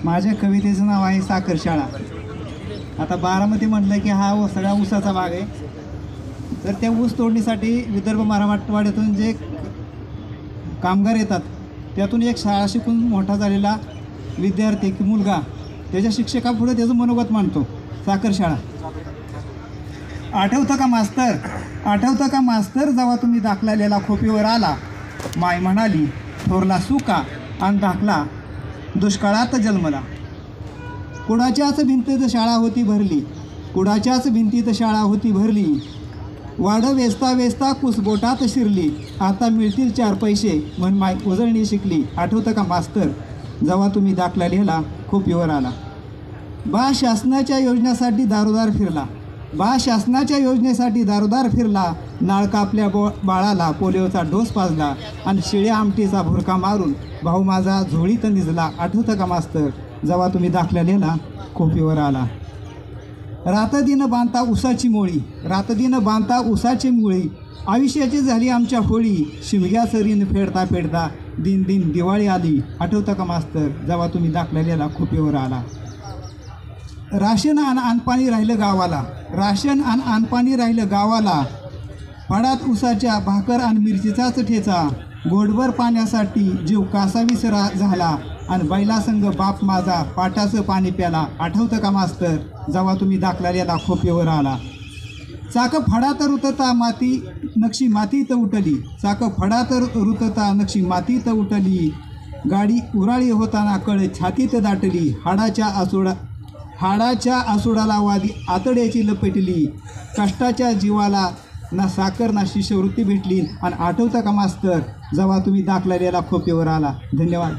माझ्या कवितेचं नाव आहे साखर शाळा. आता बारामती म्हटलं की हा सगळा ऊसाचा भाग आहे. तर त्या ऊस तोडणीसाठी विदर्भ मराठवाड्यातून जे कामगार येतात त्यातून एक शाळा शिकून मोठा झालेला विद्यार्थी की मुलगा त्याच्या शिक्षकापुढे त्याचं मनोगत मांडतो. साखर शाळा. आठवतं का मास्तर जेव्हा तुम्ही दाखलेला खोपीवर आला. माय म्हणाली थोरला सुका आणि दाखला दुष्काळात जन्मला. कुणाच्याच भिंतीत शाळा होती भरली. वाड वेचता कुसबोटात शिरली. आता मिळतील 4 पैसे म्हण माय उजळणी शिकली. आठवतं का मास्तर जेव्हा तुम्ही दाखला लिहिला खोपीवर आला. बा शासनाच्या योजनेसाठी दारोदार फिरला. नाळ कापल्या बाळाला पोलिओचा डोस पाजला. आणि शिळ्या आमटीचा भुरका मारून भाऊ माझा झोळीत निजला. आठवतं का मास्तर जेव्हा तुम्ही दाखला लिहिला खोपीवर आला. रातदिन बांधता उसाची मुळी. आयुष्याची झाली आमच्या होळी. शिमग्याचं ऋण फेडता दिन दिवाळी आली. आठवतं का मास्तर जेव्हा तुम्ही दाखला लिहिला खोपीवर आला. राशन आणि अनपाणी राहिलं गावाला. फडात उसाच्या भाकर आणि मिरचीचाच ठेचा. गोडभर पाण्यासाठी जीव कासाविसरा झाला. आणि बैलासंग बाप माझा पाटाचं पाणी प्याला. आठवतं का मास्तर जेव्हा तुम्ही दाखला लिहिला खोपीवर आला. चाक फडात रुतता नक्षी मातीत उठली. गाडी उराळी होताना कळ छातीत दाटली. हाडाच्या आसुडाला वादी आतड्याची लपेटली. कष्टाच्या जीवाला ना साखर ना शिष्यवृत्ती भेटली. आणि आठवतं का मास्तर जेव्हा तुम्ही दाखला लिहिला खोपीवर आला. धन्यवाद.